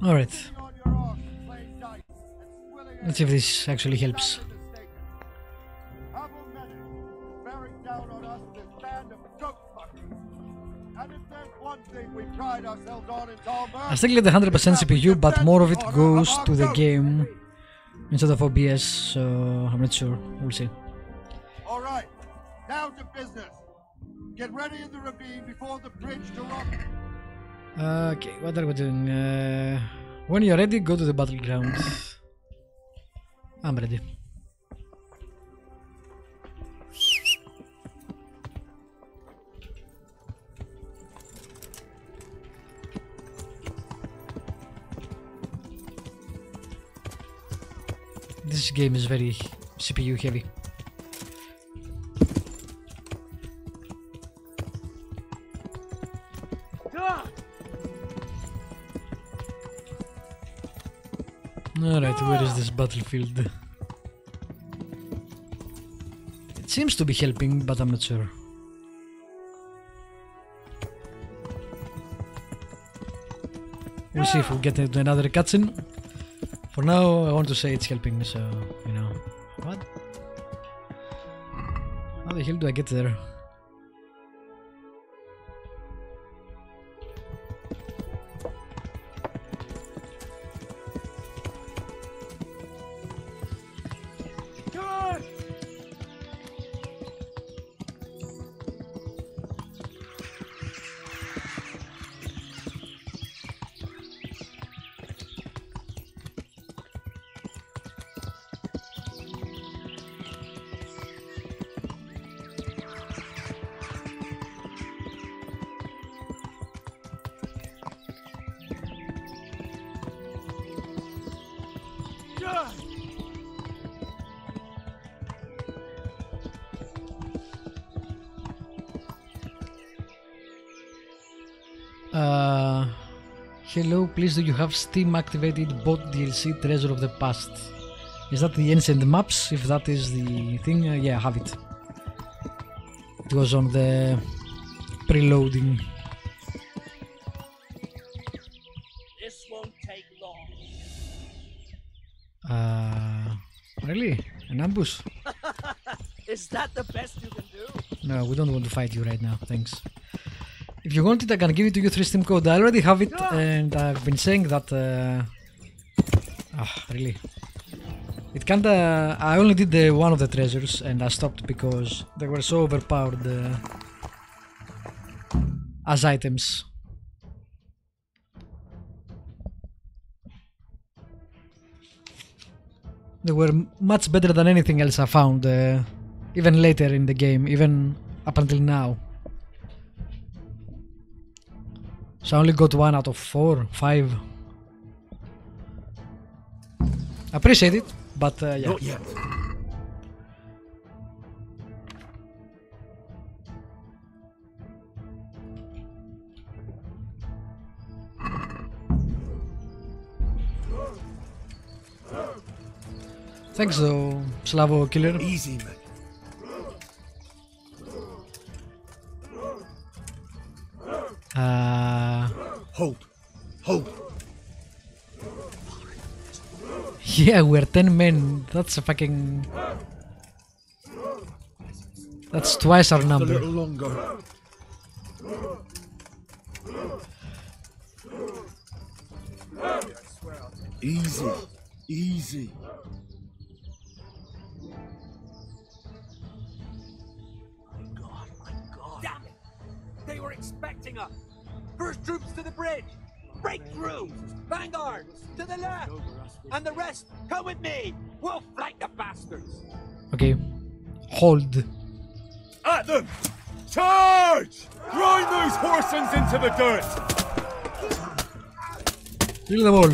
Alright. Let's see if this actually helps. I still get the 100% CPU, but more of it goes to the game instead of OBS, so I'm not sure. We'll see. Alright, now to business. Get ready in the ravine before the bridge to rock. Okay, what are we doing? When you're ready, go to the battleground. I'm ready. This game is very CPU heavy. Alright, where is this battlefield? It seems to be helping, but I'm not sure. We'll see if we get into another cutscene. For now, I want to say it's helping, so, you know. What? How the hell do I get there? Hello, please, do you have Steam activated bot DLC Treasure of the Past? Is that the ancient maps? If that is the thing, yeah, I have it. It was on the preloading. This won't take long. Really? An ambush? Is that the best you can do? No, we don't want to fight you right now, thanks. If you want it, I can give it to you through Steam code. I already have it, and I've been saying that... really? It kinda... I only did one of the treasures, and I stopped because they were so overpowered as items. They were much better than anything else I found, even later in the game, even up until now. So I only got 1 out of 4, 5. Appreciate it, but yeah. Not yet. Thanks though, Slavo Killer. Easy, man. Hold. Hold. Yeah, we're 10 men. That's a fucking... That's twice our A number. little longer. Easy. Easy. My God. Damn it! They were expecting us! First troops to the bridge! Break through! Vanguard! To the left! And the rest, come with me! We'll flank the bastards! Okay. Hold. At them! Charge! Grind those horsens into the dirt! Kill them all.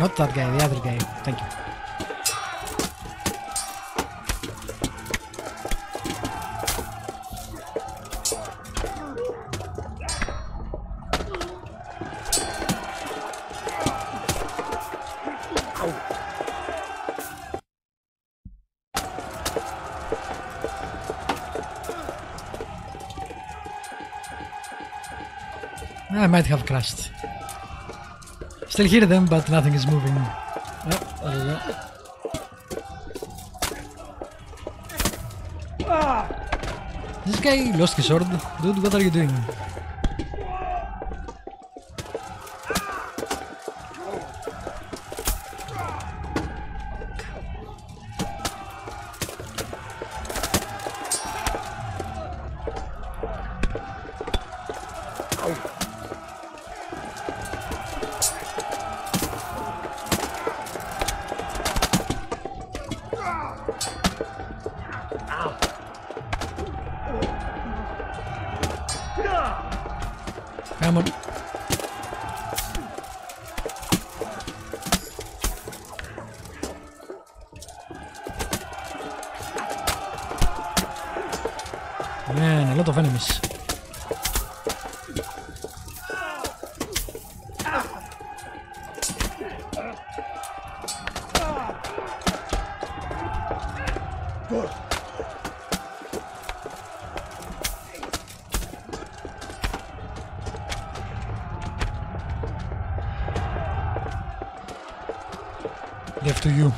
Not that guy, the other guy. Thank you. I might have crashed. Still hear them, but nothing is moving. This guy lost his sword. Dude, what are you doing? Come on. Man, a lot of enemies. Left to you.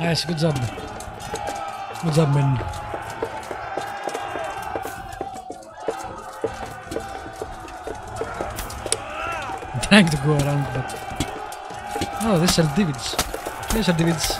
Nice, good job. Good job, man. I'm trying to go around, but... Oh, these are divots. These are divots.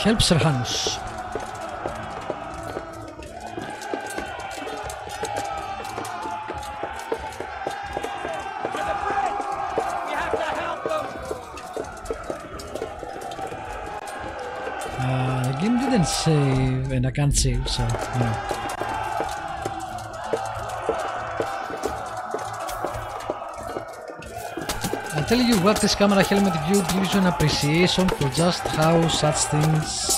Helps her hands. The game didn't save, and I can't save, so you know. I'll tell you what, this camera helmet view gives you an appreciation for just how such things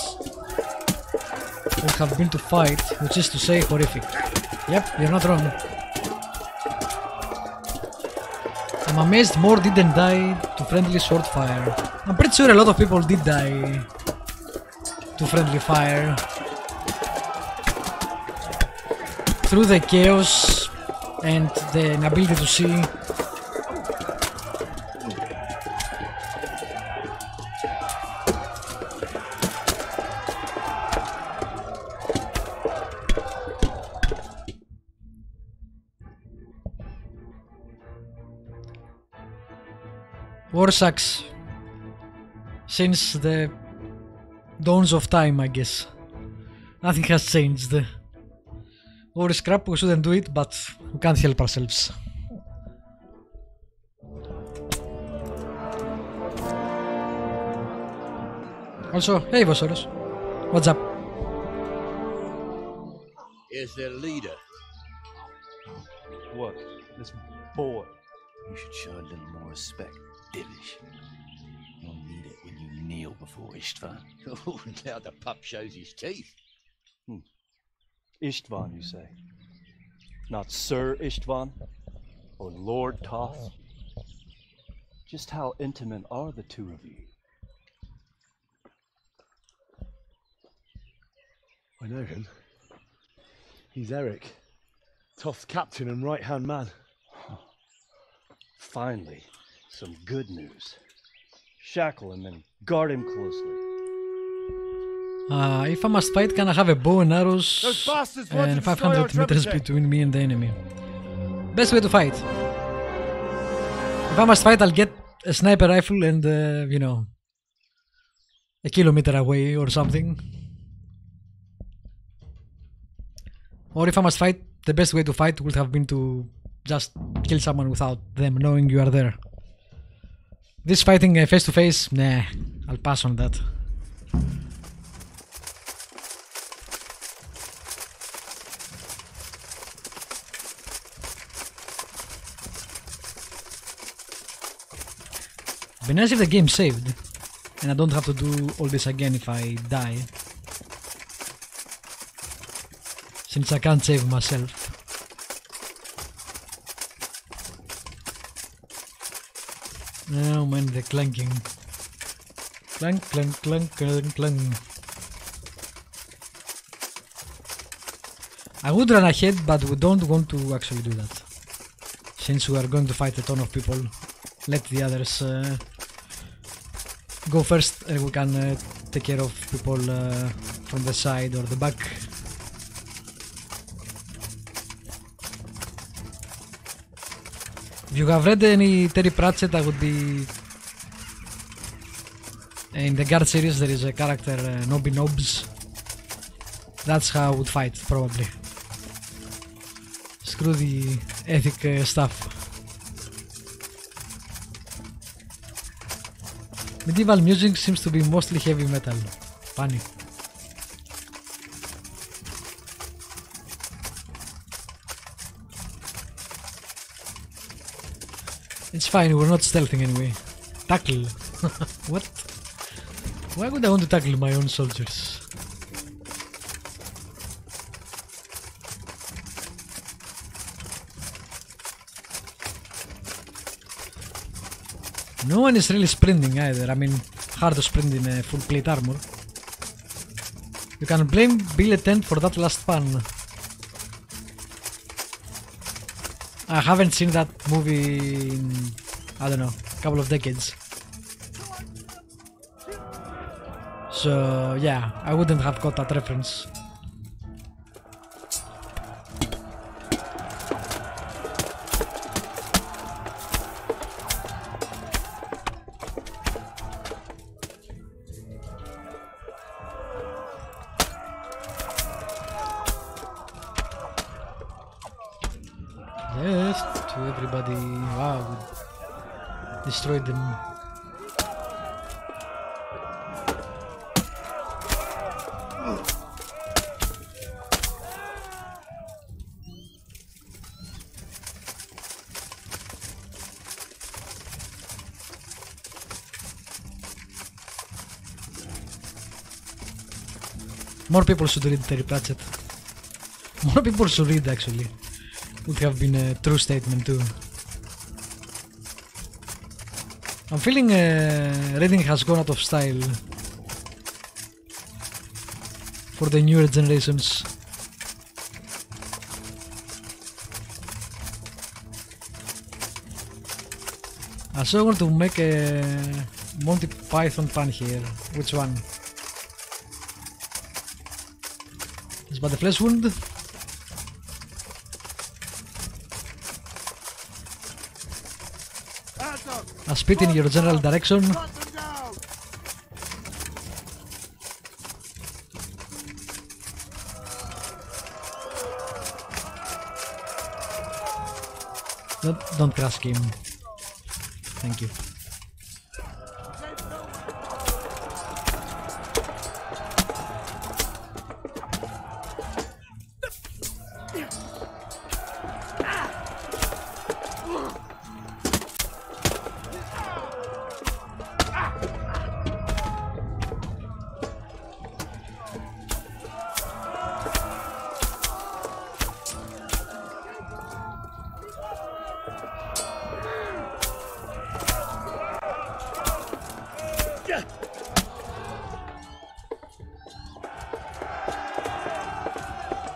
would have been to fight, which is to say horrific. Yep, you're not wrong. I'm amazed more didn't die to friendly sword fire. I'm pretty sure a lot of people did die to friendly fire. Through the chaos and the inability to see. War sucks since the dawns of time, I guess. Nothing has changed. War is crap, we shouldn't do it, but we can't help ourselves. Also, hey Vosaurus, what's up? Is their leader. What? This boy? You should show a little more respect, Divish. You'll need it when you kneel before Istvan. Oh, now the pup shows his teeth. Istvan, you say? Not Sir Istvan? Or Lord Toth? Just how intimate are the two of you? I know him. He's Eric, Toth's captain and right-hand man. Finally, some good news. Shackle him and guard him closely. If I must fight, can I have a bow and arrows Those bastards want to and destroy 500 our meters trebuchet. between me and the enemy? Best way to fight. If I must fight, I'll get a sniper rifle and, you know, a kilometer away or something. Or if I must fight, the best way to fight would have been to just kill someone without them knowing you are there. This fighting face to face, nah, I'll pass on that. Be nice if the game saved and I don't have to do all this again if I die, since I can't save myself. Oh man, the clanking. Clank, clank, clank, clank, clank. I would run ahead, but we don't want to actually do that, since we are going to fight a ton of people. Let the others go first and we can take care of people from the side or the back. If you have read any Terry Pratchett, I would be... In the Guard series there is a character, Nobby Nobs. That's how I would fight, probably. Screw the ethic stuff. Medieval music seems to be mostly heavy metal. Funny. It's fine, we're not stealthing anyway. Tackle. What? Why would I want to tackle my own soldiers? No one is really sprinting either. I mean, hard to sprint in a full plate armor. You can blame Bill Tent for that last pun. I haven't seen that movie in, I don't know, a couple of decades. So yeah, I wouldn't have got that reference. Left to everybody. Wow, we destroyed them. More people should read Terry Pratchett. More people should read, actually. Would have been a true statement too. I'm feeling reading has gone out of style for the newer generations. I also want to make a Monty Python pun here. Which one? Is but the flesh wound? I spit in your general direction. Don't crash game. Thank you.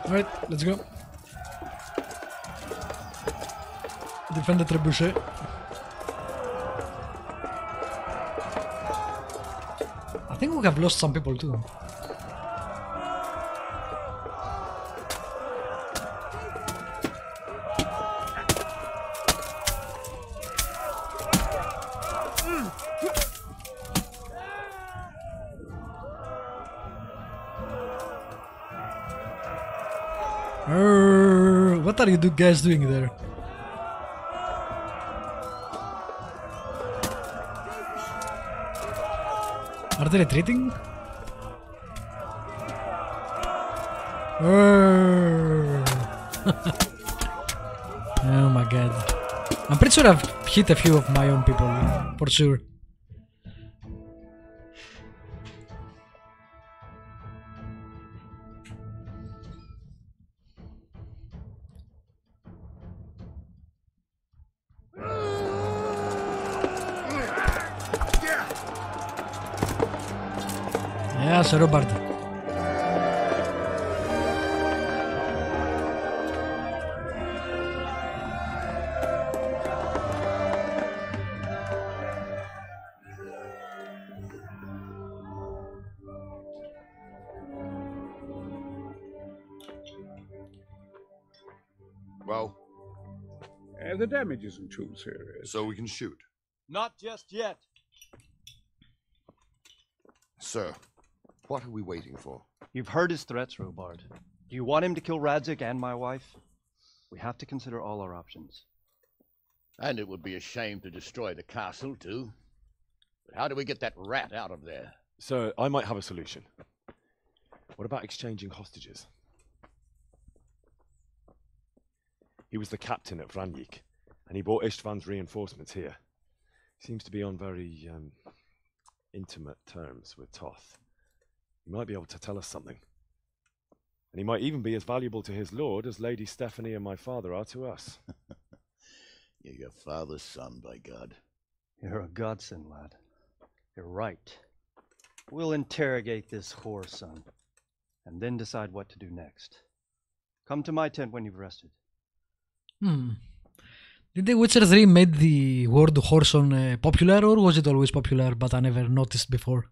Alright, let's go. Defend the trebuchet. I think we have lost some people too. are you guys doing there? Are they retreating? Oh my god. I'm pretty sure I've hit a few of my own people, for sure. Yeah, Sir Robert. Well, The damage isn't too serious. so we can shoot. Not just yet. Sir, what are we waiting for? You've heard his threats, Robard. Do you want him to kill Radzik and my wife? We have to consider all our options. And it would be a shame to destroy the castle, too. But how do we get that rat out of there? Sir, I might have a solution. What about exchanging hostages? He was the captain at Vranjik, and he brought Istvan's reinforcements here. Seems to be on very, intimate terms with Toth. He might be able to tell us something. And he might even be as valuable to his lord as Lady Stephanie and my father are to us. You're your father's son, by God. You're a godsend, lad. You're right. We'll interrogate this whore son, and then decide what to do next. Come to my tent when you've rested. Did The Witcher 3 made the word whoreson popular, or was it always popular but I never noticed before?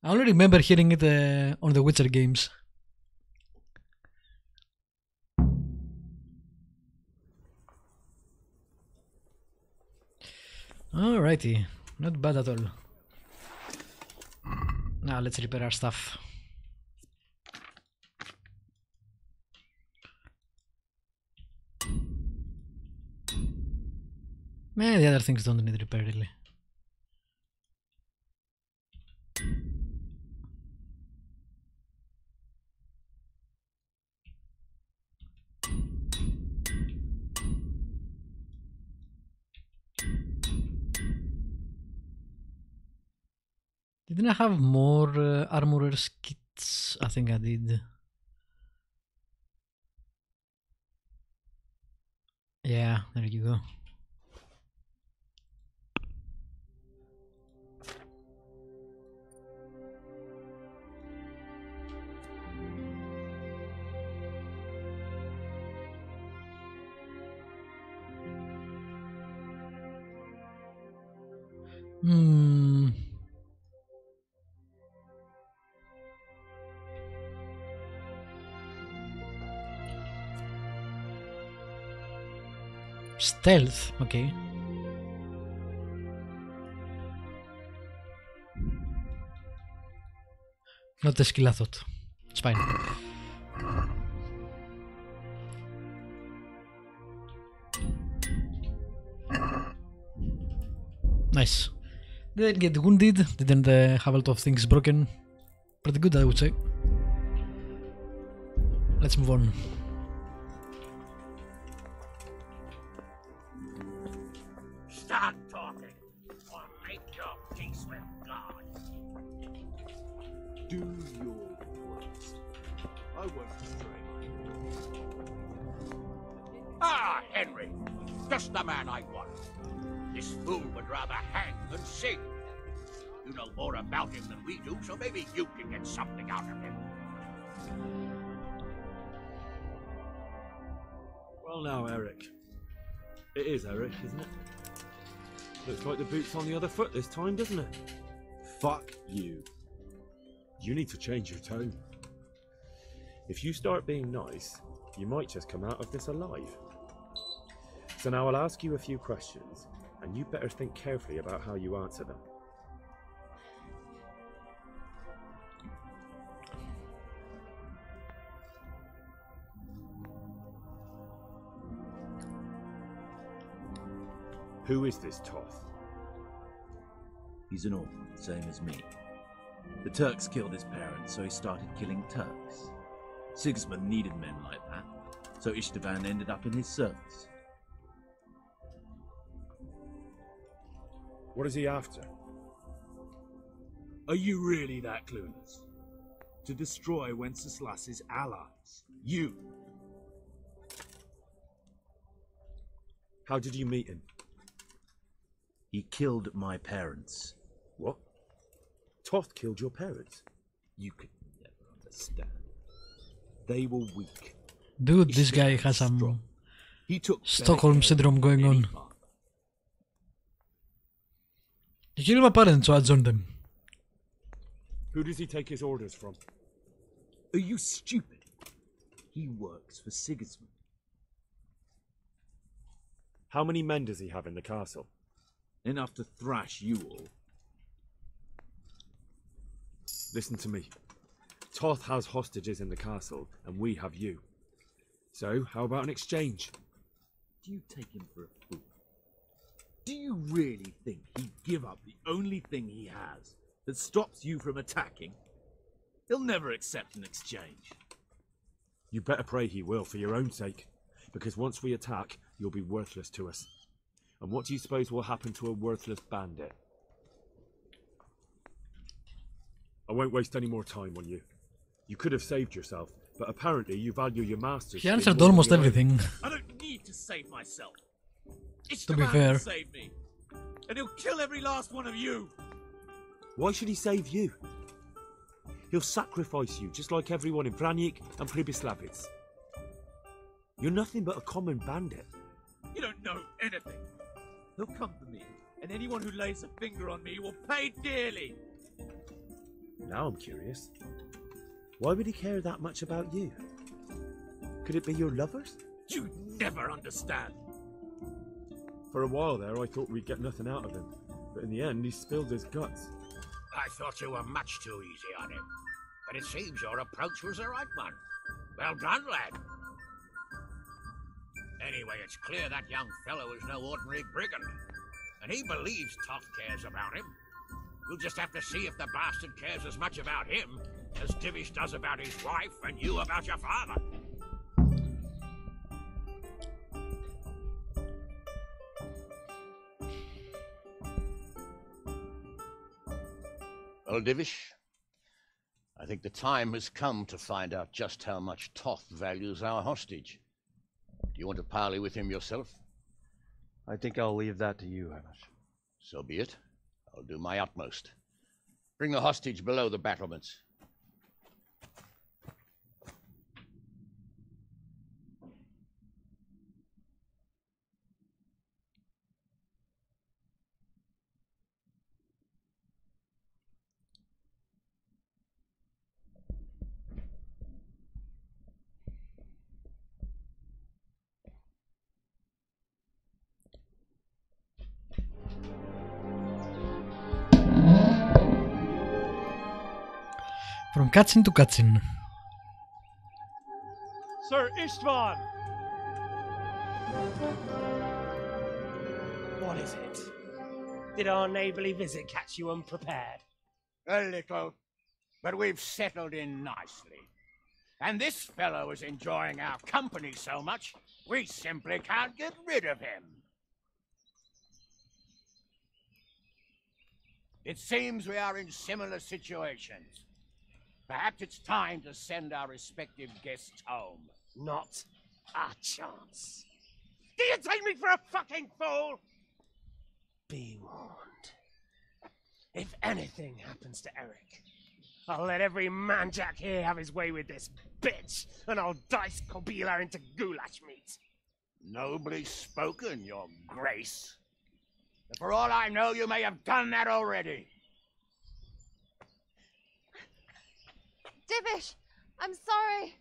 I only remember hearing it on the Witcher games. Alrighty, not bad at all. Now let's repair our stuff. The other things don't need repair really. Didn't I have more armorer's kits? I think I did. Yeah, there you go. Stealth, okay. Not the skill I thought. It's fine. Nice. Didn't get wounded, didn't have a lot of things broken. Pretty good, I would say. Let's move on. Stop talking, or make your peace with God. Do your worst. I won't stray. Ah, Henry, just the man I want. This fool would rather hang than sing. You know more about him than we do, so maybe you can get something out of him. Well now, Eric. It is Eric, isn't it? Looks like the boot's on the other foot this time, doesn't it? Fuck you. You need to change your tone. If you start being nice, you might just come out of this alive. So now I'll ask you a few questions, and you better think carefully about how you answer them. Who is this Toth? He's an orphan, same as me. The Turks killed his parents, so he started killing Turks. Sigismund needed men like that, so Istvan ended up in his service. What is he after? Are you really that clueless? To destroy Wenceslas's allies. You. How did you meet him? He killed my parents. What? Toth killed your parents? You could never understand. They were weak. Dude, this guy has some Stockholm syndrome going on. He killed my parents, so I joined them. Who does he take his orders from? Are you stupid? He works for Sigismund. How many men does he have in the castle? Enough to thrash you all. Listen to me. Toth has hostages in the castle, and we have you. So, how about an exchange? Do you take him for a fool? Do you really think he'd give up the only thing he has that stops you from attacking? He'll never accept an exchange. You better pray he will, for your own sake. Because once we attack, you'll be worthless to us. And what do you suppose will happen to a worthless bandit? I won't waste any more time on you. You could have saved yourself, but apparently you value your master's. He answered almost everything. I don't need to save myself. To be fair. Will save me. And he'll kill every last one of you. Why should he save you? He'll sacrifice you, just like everyone in Vranik and Pribyslavitz. You're nothing but a common bandit. You don't know anything. He'll come for me, and anyone who lays a finger on me will pay dearly. Now I'm curious. Why would he care that much about you? Could it be your lovers? You never understand. For a while there, I thought we'd get nothing out of him. But in the end, he spilled his guts. I thought you were much too easy on him. But it seems your approach was the right one. Well done, lad. Anyway, it's clear that young fellow is no ordinary brigand. And he believes Toth cares about him. We'll just have to see if the bastard cares as much about him as Divish does about his wife and you about your father. Well, Divish, I think the time has come to find out just how much Toth values our hostage. Do you want to parley with him yourself? I think I'll leave that to you, Hamish. So be it. I'll do my utmost. Bring the hostage below the battlements. From cutscene to cutscene. Sir Istvan! What is it? Did our neighbourly visit catch you unprepared? A little, but we've settled in nicely. And this fellow is enjoying our company so much, we simply can't get rid of him. It seems we are in similar situations. Perhaps it's time to send our respective guests home. Not a chance. Do you take me for a fucking fool? Be warned. If anything happens to Eric, I'll let every manjack here have his way with this bitch, and I'll dice Kobila into goulash meat. Nobly spoken, your grace. But for all I know, you may have done that already. Divish, I'm sorry.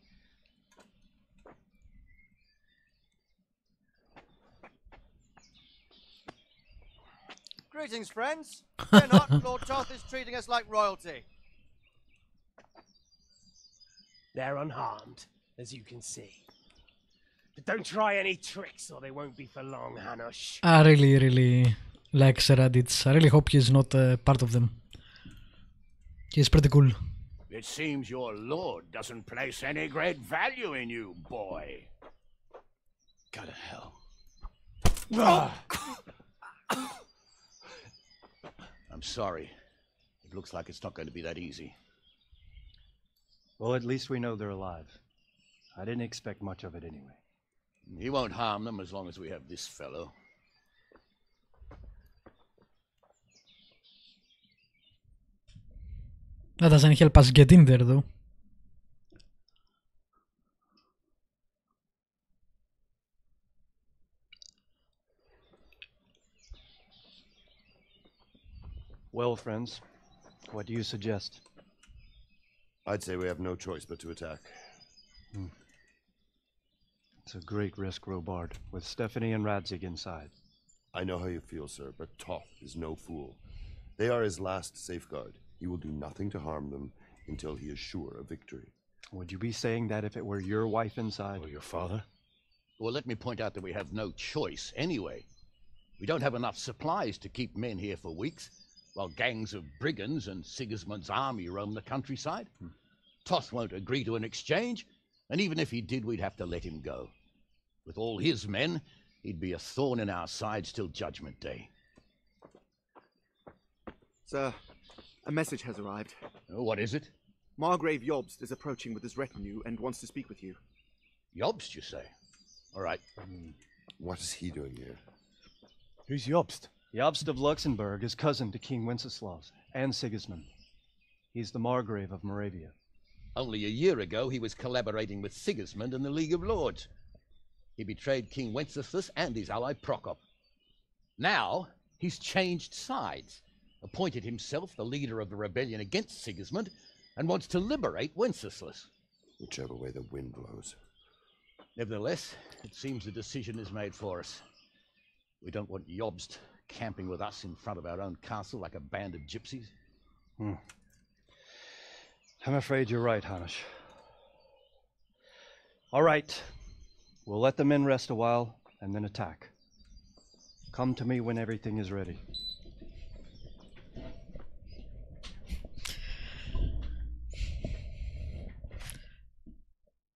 Greetings, friends. Fear not, Lord Toth is treating us like royalty. They're unharmed, as you can see. But don't try any tricks or they won't be for long, Hanush. I really like Sir Raditz. I really hope he's not part of them. He's pretty cool. It seems your lord doesn't place any great value in you, boy. Go to hell. I'm sorry. It looks like it's not going to be that easy. Well, at least we know they're alive. I didn't expect much of it anyway. He won't harm them as long as we have this fellow. That doesn't help us get in there, though. Well, friends, what do you suggest? I'd say we have no choice but to attack. It's a great risk, Robard, with Stephanie and Radzig inside. I know how you feel, sir, but Toth is no fool. They are his last safeguard. He will do nothing to harm them until he is sure of victory. Would you be saying that if it were your wife inside? Or your father? Well, let me point out that we have no choice anyway. We don't have enough supplies to keep men here for weeks, while gangs of brigands and Sigismund's army roam the countryside. Toth won't agree to an exchange, and even if he did, we'd have to let him go. With all his men, he'd be a thorn in our sides till Judgment Day. Sir, a message has arrived. Oh, what is it? Margrave Jobst is approaching with his retinue and wants to speak with you. Jobst, you say? All right. What is he doing here? Who's Jobst? Jobst of Luxembourg is cousin to King Wenceslas and Sigismund. He's the Margrave of Moravia. Only a year ago, he was collaborating with Sigismund and the League of Lords. He betrayed King Wenceslas and his ally Prokop. Now, he's changed sides, appointed himself the leader of the rebellion against Sigismund, and wants to liberate Wenceslas. Whichever way the wind blows. Nevertheless, it seems the decision is made for us. We don't want Jobst camping with us in front of our own castle like a band of gypsies. I'm afraid you're right, Hanush. All right. We'll let the men rest a while and then attack. Come to me when everything is ready.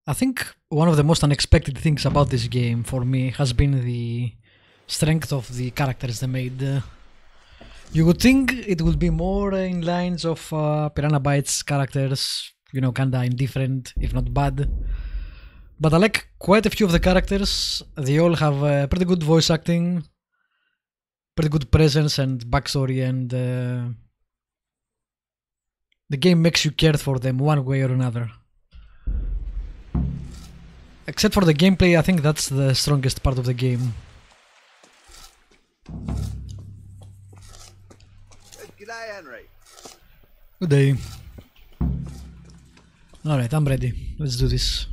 I think one of the most unexpected things about this game for me has been the strength of the characters they made. You would think it would be more in lines of Piranha Bytes characters, you know, kinda indifferent, if not bad. But I like quite a few of the characters. They all have pretty good voice acting, pretty good presence and backstory, and the game makes you care for them one way or another. Except for the gameplay, I think that's the strongest part of the game. G'day, Henry. Good day. Alright, I'm ready. Let's do this.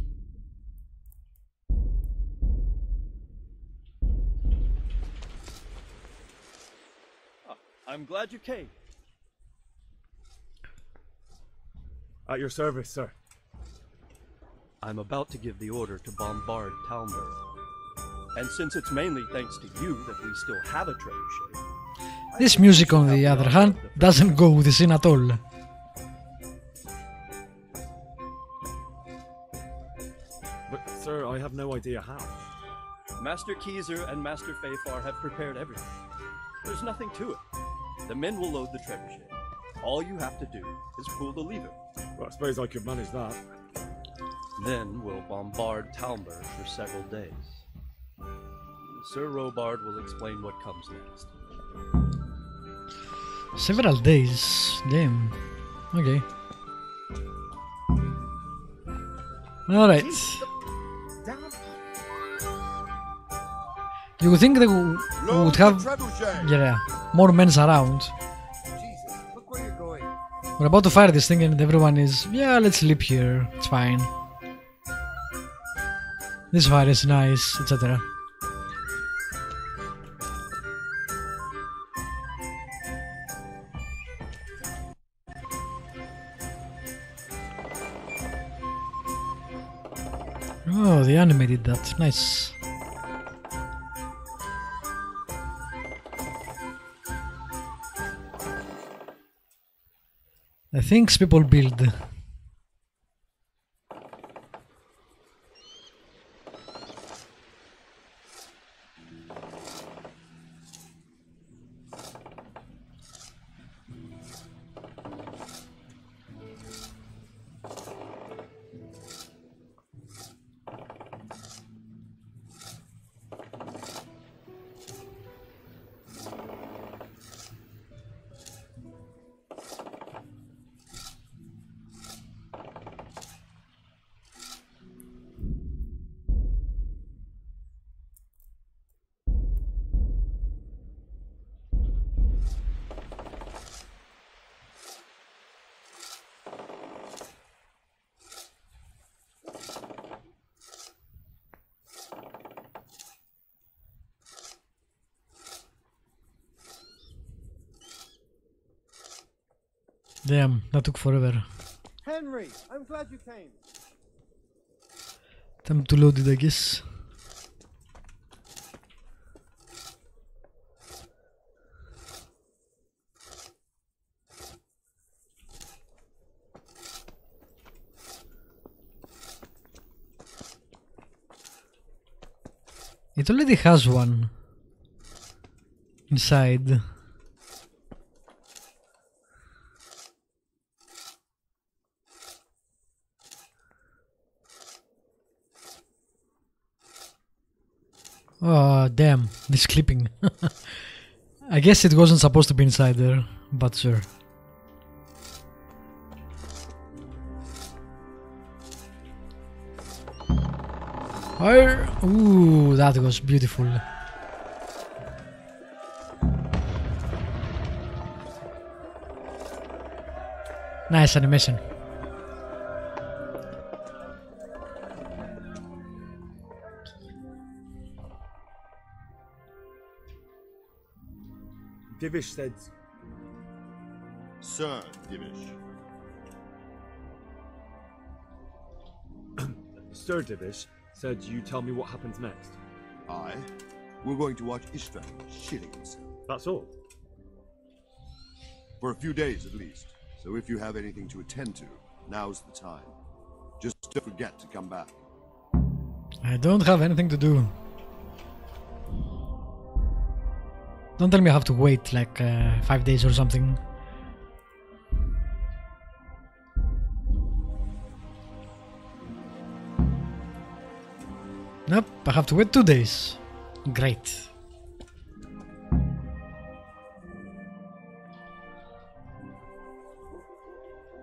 I'm glad you came. At your service, sir. I'm about to give the order to bombard Talmberg. And since it's mainly thanks to you that we still have a trebuchet... This music, on the other hand, doesn't go with the scene at all. But, sir, I have no idea how. Master Keyser and Master Fafar have prepared everything. There's nothing to it. The men will load the trebuchet. All you have to do is pull the lever. Well, I suppose I could manage that. Then we'll bombard Talmberg for several days. Sir Robard will explain what comes next. Several days, damn. Okay. Alright. You would think they would have, more men around. Look where you're going. We're about to fire this thing and everyone is, yeah, let's sleep here, it's fine. This fire is nice, etc. Oh, they animated that. Nice. The things people build. Damn, that took forever. Henry, I'm glad you came. Time to load it, I guess. It already has one inside. Oh, damn, this clipping. I guess it wasn't supposed to be inside there, but sure. Fire! Ooh, that was beautiful. Nice animation. Divish said... Sir Divish. Sir Divish said you tell me what happens next. Aye. We're going to watch Ishtar shitting himself. That's all? For a few days at least. So if you have anything to attend to, now's the time. Just don't forget to come back. I don't have anything to do. Don't tell me I have to wait like 5 days or something. Nope, I have to wait 2 days. Great.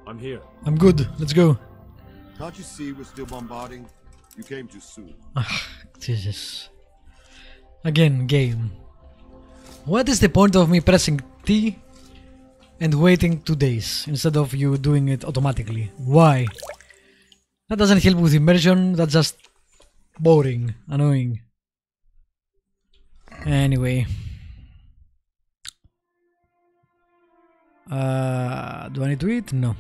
I'm here. I'm good, let's go. Can't you see we're still bombarding? You came too soon. Jesus. Again, game. What is the point of me pressing T and waiting 2 days instead of you doing it automatically? Why? That doesn't help with immersion, that's just boring, annoying. Anyway. Do I need to eat? No.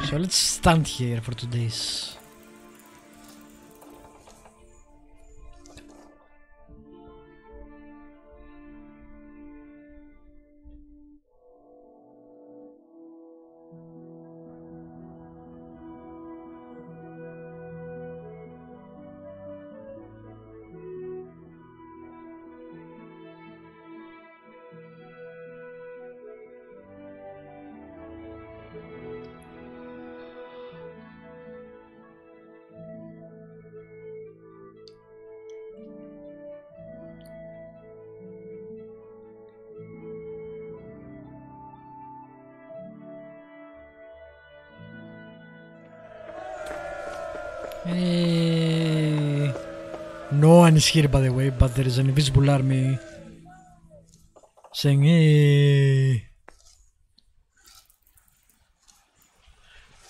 So let's stand here for 2 days. Hey. No one is here, by the way, but there is an invisible army saying hey.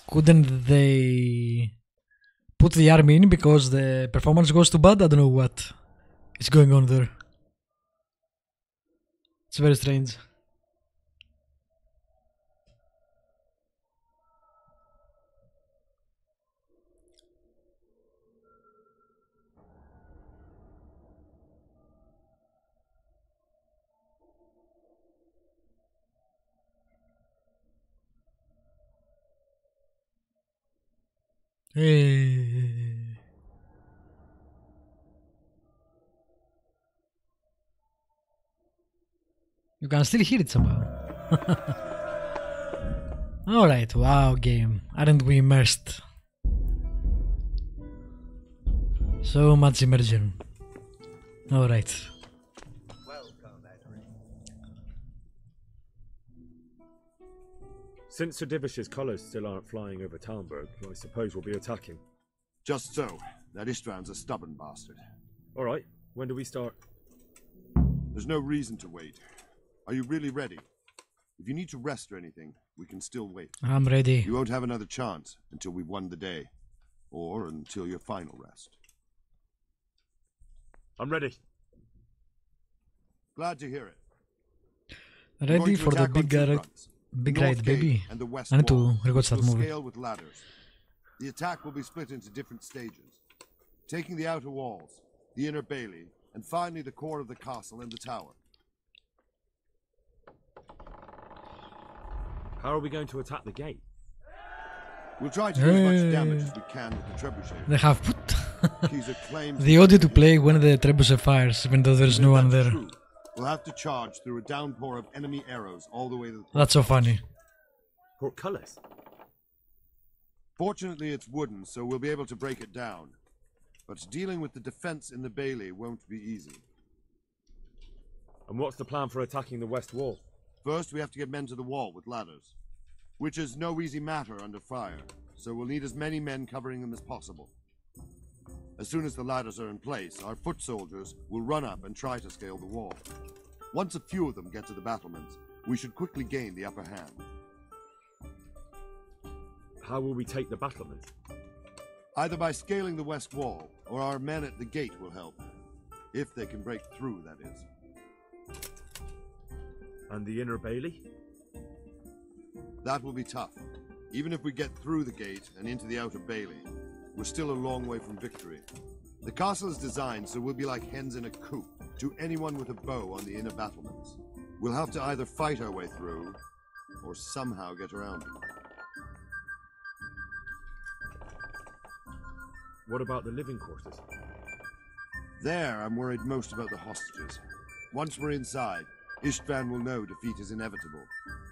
Couldn't they put the army in because the performance goes too bad? I don't know what is going on there. It's very strange. Hey. You can still hear it somehow. Alright, wow game. Aren't we immersed? So much immersion. Alright. Since Sir Divish's colours still aren't flying over Talmberg, I suppose we'll be attacking. Just so. That István's a stubborn bastard. Alright, when do we start? There's no reason to wait. Are you really ready? If you need to rest or anything, we can still wait. I'm ready. You won't have another chance until we've won the day. Or until your final rest. I'm ready. Glad to hear it. Ready for the big ride, baby. I need to rewatch that movie. Scale with ladders. The attack will be split into different stages. Taking the outer walls, the inner bailey, and finally the core of the castle and the tower. How are we going to attack the gate? We'll try to do as much damage as we can with the trebuchet. They have put the audio to play when the trebuchet fires, even though there's no one there. True. We'll have to charge through a downpour of enemy arrows all the way to the port. That's so funny. Portcullis? Fortunately, it's wooden, so we'll be able to break it down. But dealing with the defense in the bailey won't be easy. And what's the plan for attacking the west wall? First, we have to get men to the wall with ladders, which is no easy matter under fire, so we'll need as many men covering them as possible. As soon as the ladders are in place, our foot soldiers will run up and try to scale the wall. Once a few of them get to the battlements, we should quickly gain the upper hand. How will we take the battlements? Either by scaling the west wall, or our men at the gate will help. If they can break through, that is. And the inner bailey? That will be tough. Even if we get through the gate and into the outer bailey, we're still a long way from victory. The castle is designed so we'll be like hens in a coop to anyone with a bow on the inner battlements. We'll have to either fight our way through, or somehow get around them. What about the living quarters? There, I'm worried most about the hostages. Once we're inside, István will know defeat is inevitable,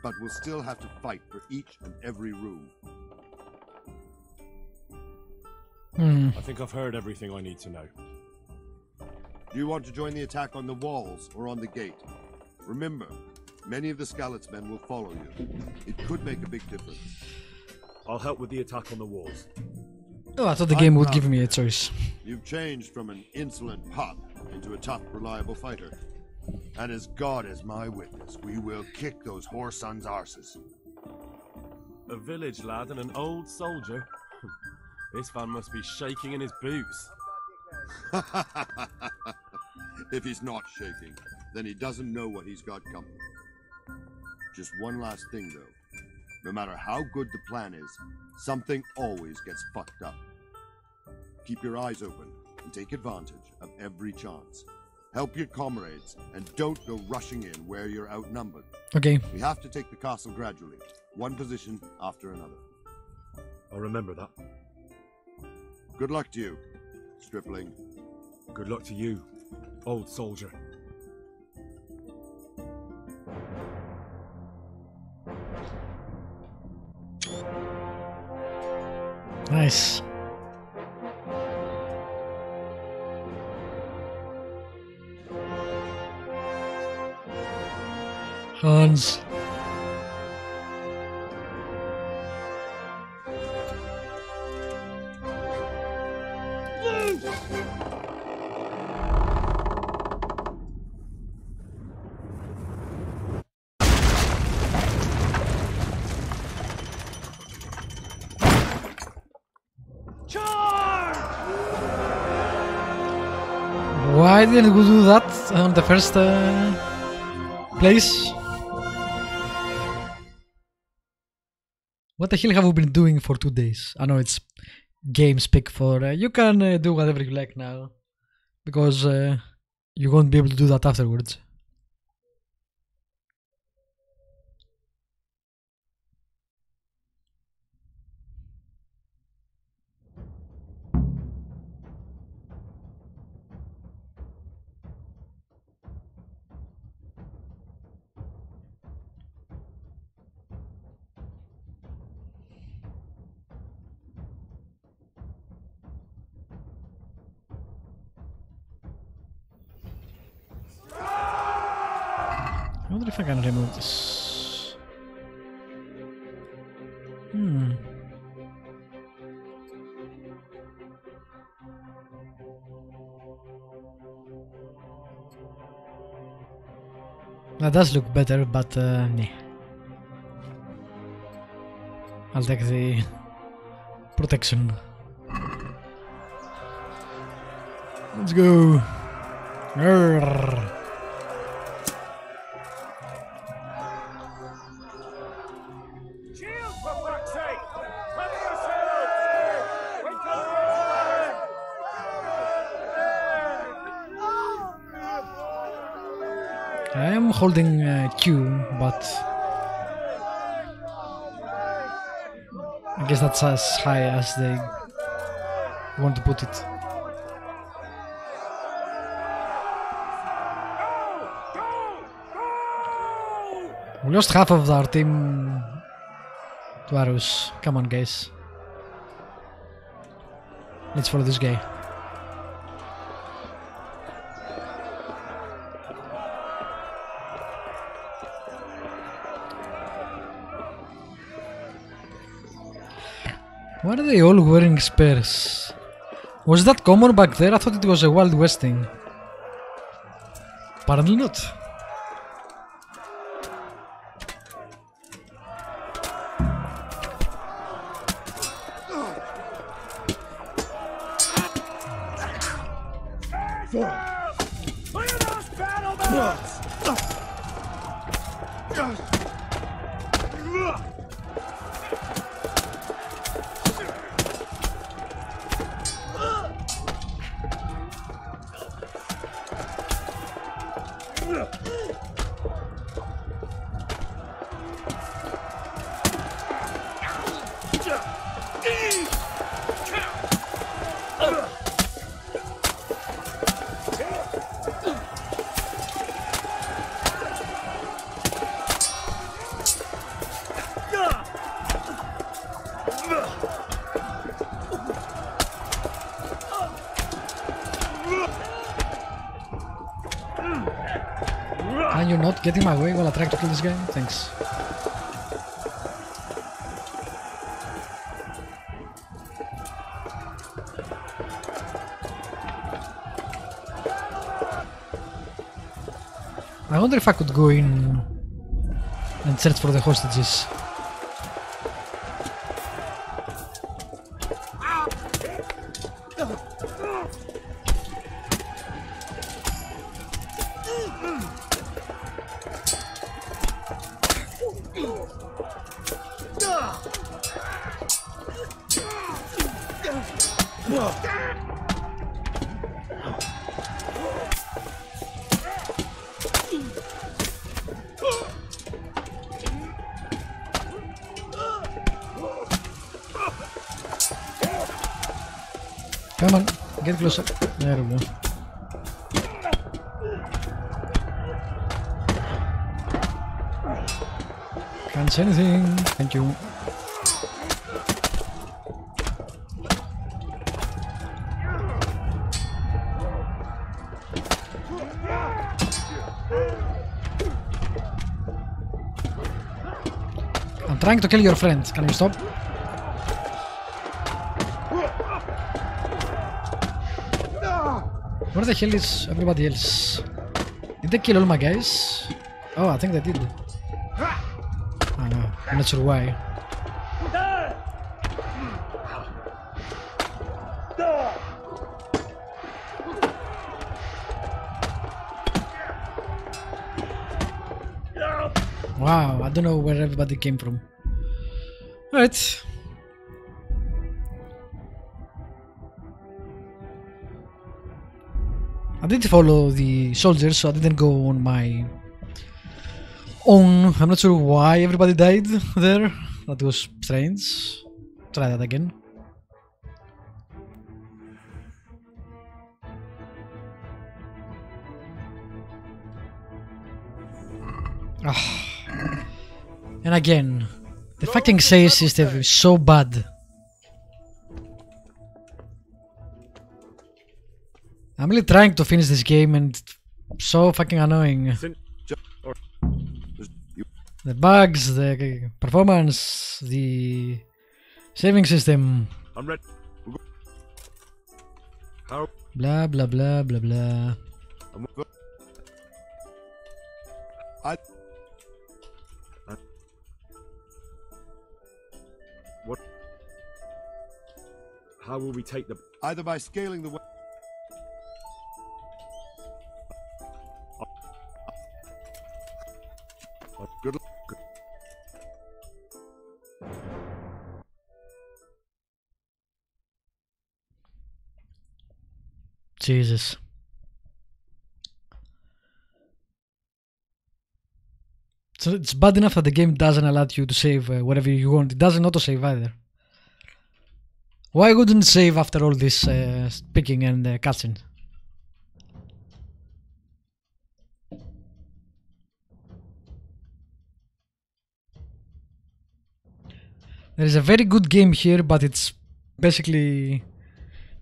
but we'll still have to fight for each and every room. I think I've heard everything I need to know. Do you want to join the attack on the walls or on the gate? Remember, many of the Skalitz men will follow you. It could make a big difference. I'll help with the attack on the walls. Oh, I thought the game would give me a choice. You've changed from an insolent pup into a tough, reliable fighter. And as God is my witness, we will kick those whore sons' arses. A village lad and an old soldier? István must be shaking in his boots. If he's not shaking, then he doesn't know what he's got coming. Just one last thing, though. No matter how good the plan is, something always gets fucked up. Keep your eyes open and take advantage of every chance. Help your comrades, and don't go rushing in where you're outnumbered. Okay. We have to take the castle gradually, one position after another. I'll remember that. Good luck to you, stripling. Good luck to you, old soldier. Nice. Hans. Why didn't we do that on the first place? What the hell have we been doing for 2 days? I know it's game speak for you can do whatever you like now, because you won't be able to do that afterwards. I wonder if I can remove this. That does look better, but nah. I'll take the protection. Let's go. Arrgh. I am holding Q, but I guess that's as high as they want to put it. We lost half of our team to arrows. Come on, guys. Let's follow this guy. Why are they all wearing spears? Was that common back there? I thought it was a Wild West thing. Apparently not. Can you not get in my way while I try to kill this guy? Thanks. I wonder if I could go in and search for the hostages. Come on, get closer. There we go. Can't see anything. Thank you. I'm trying to kill your friend. Can you stop? Where the hell is everybody else? Did they kill all my guys? Oh, I think they did. I don't know. I'm not sure why. Wow, I don't know where everybody came from. Alright. I did follow the soldiers, so I didn't go on my own. I'm not sure why everybody died there. That was strange. Try that again. And again, the fucking save system is so bad. I'm really trying to finish this game and it's so fucking annoying. The bugs, the performance, the saving system. I'm ready. How? Blah blah blah blah blah. What? How will we take the? Either by scaling the. Good luck. Jesus. So it's bad enough that the game doesn't allow you to save whatever you want. It doesn't auto-save either. Why wouldn't it save after all this picking and cutscene? There is a very good game here, but it's basically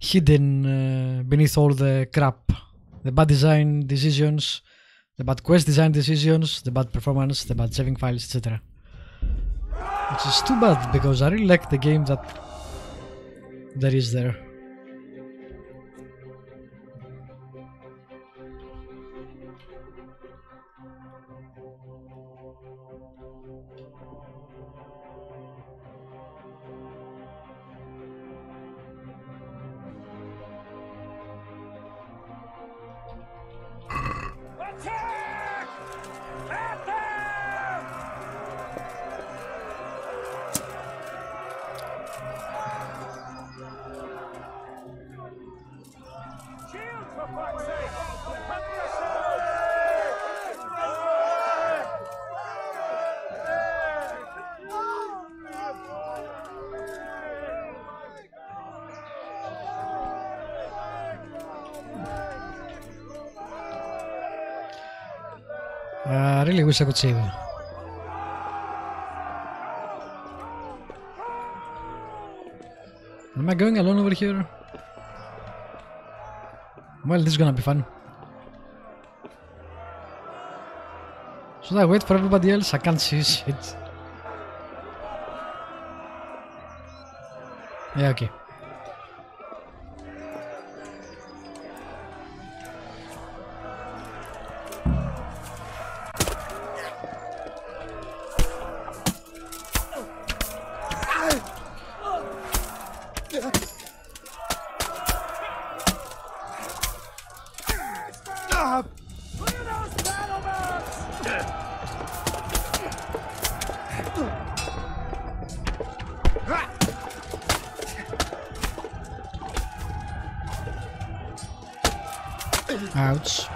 hidden beneath all the crap. The bad design decisions, the bad quest design decisions, the bad performance, the bad saving files, etc. Which is too bad, because I really like the game that there is there. I really wish I could save it. Am I going alone over here? Well, this is gonna be fun. Should I wait for everybody else? I can't see shit. Yeah, okay. Ouch.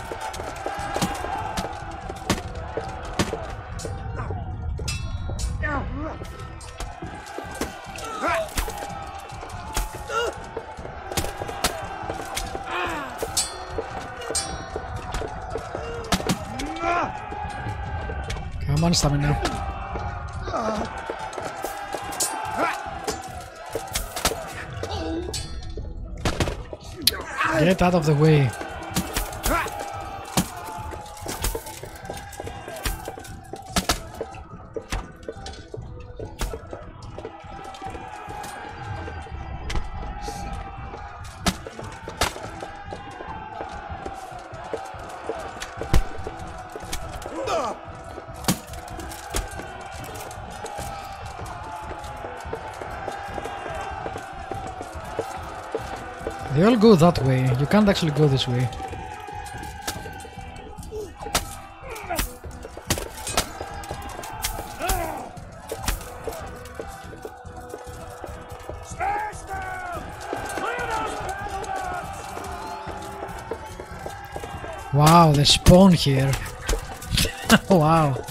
Come on, stamina. Get out of the way. They all go that way. You can't actually go this way. Wow, they spawn here. Wow.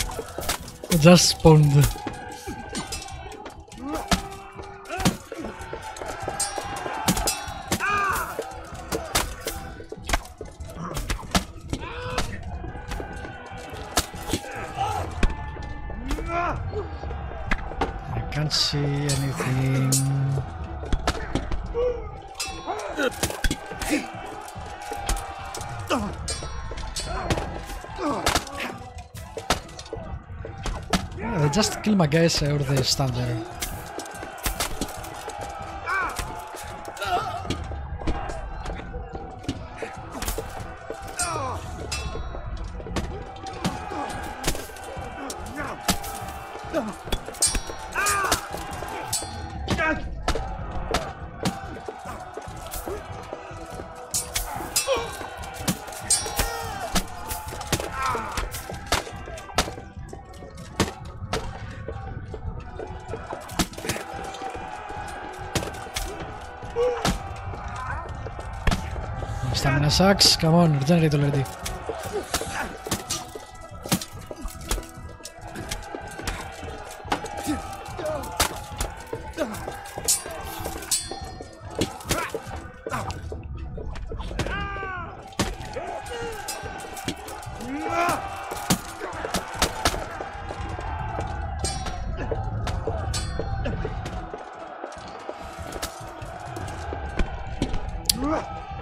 They just spawned. I can't see anything. Yeah, they just kill my guys or they stand there. Stamina sucks. Come on, regenerate already.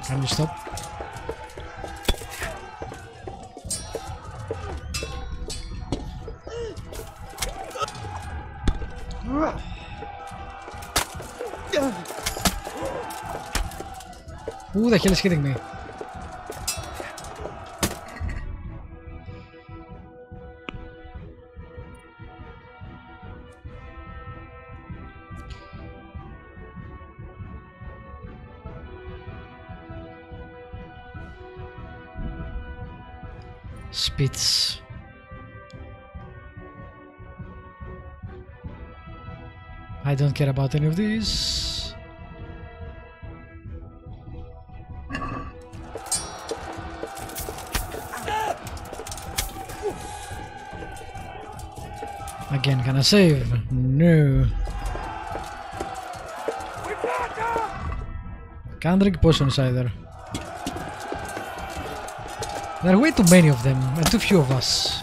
Can you stop? Who the hell is hitting me? Spitz. I don't care about any of these. Again, can I save? No. Can't drink potions either. There are way too many of them and too few of us.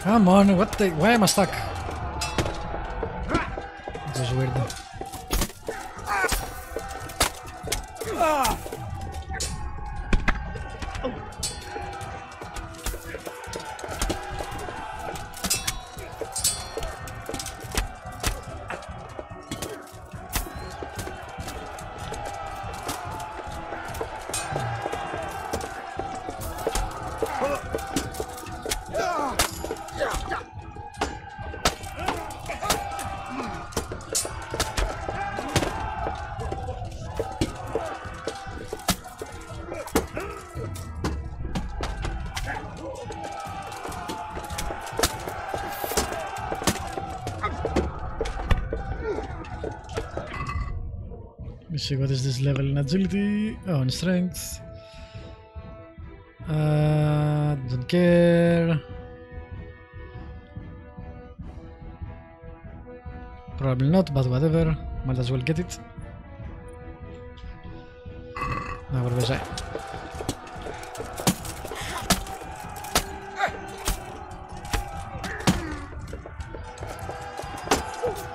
Come on, what the... Why am I stuck? This is weird. Let's see, what is this level in agility? Oh, in strength. Don't care. Probably not, but whatever. Might as well get it. Now, where was I?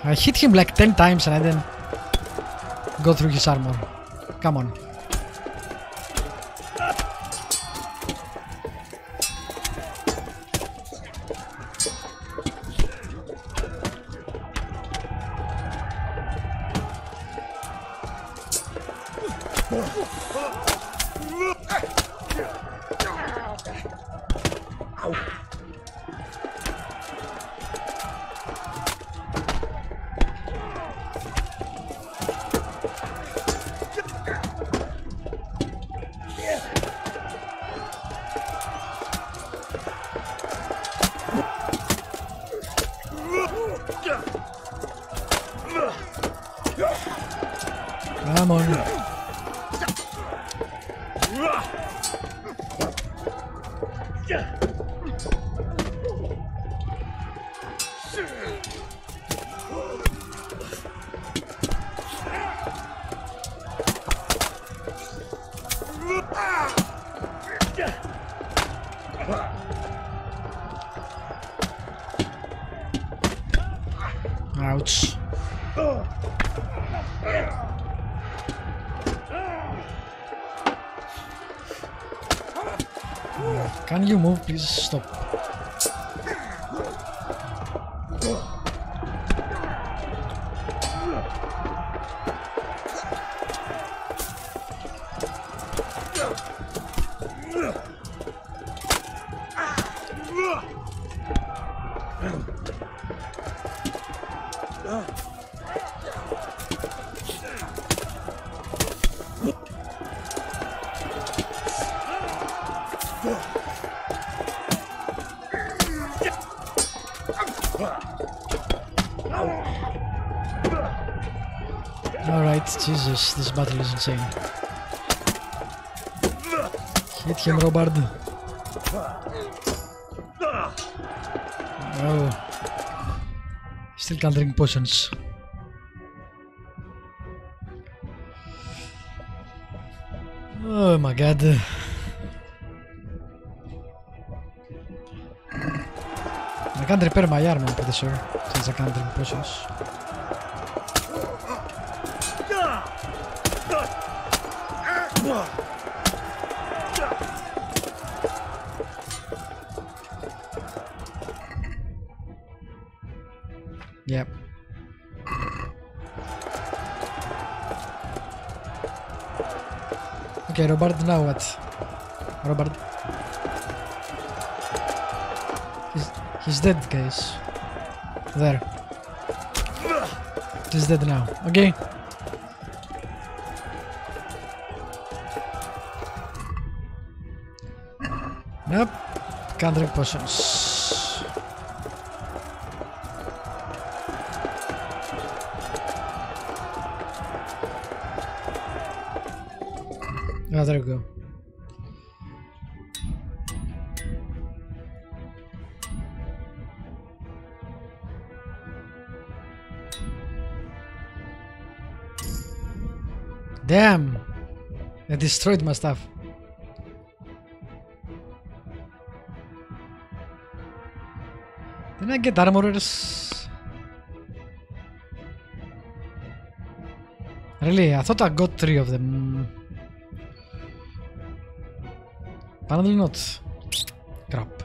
I hit him like 10 times and I didn't go through his armor. Come on. Come on. Ouch. Can you move, please? Stop. Alright, Jesus, this battle is insane. Hit him, Robert. Oh. Still can't drink potions. Oh my god. I can't repair my arm, I'm pretty sure, since I can't drink potions. Yep. Okay, Robert, now what? Robert. He's dead, guys. There. He's dead now. Okay. Nope. Can't drink potions. Oh, there we go. Damn! I destroyed my stuff. Didn't I get armorers? Really? I thought I got 3 of them. Apparently not. Crap.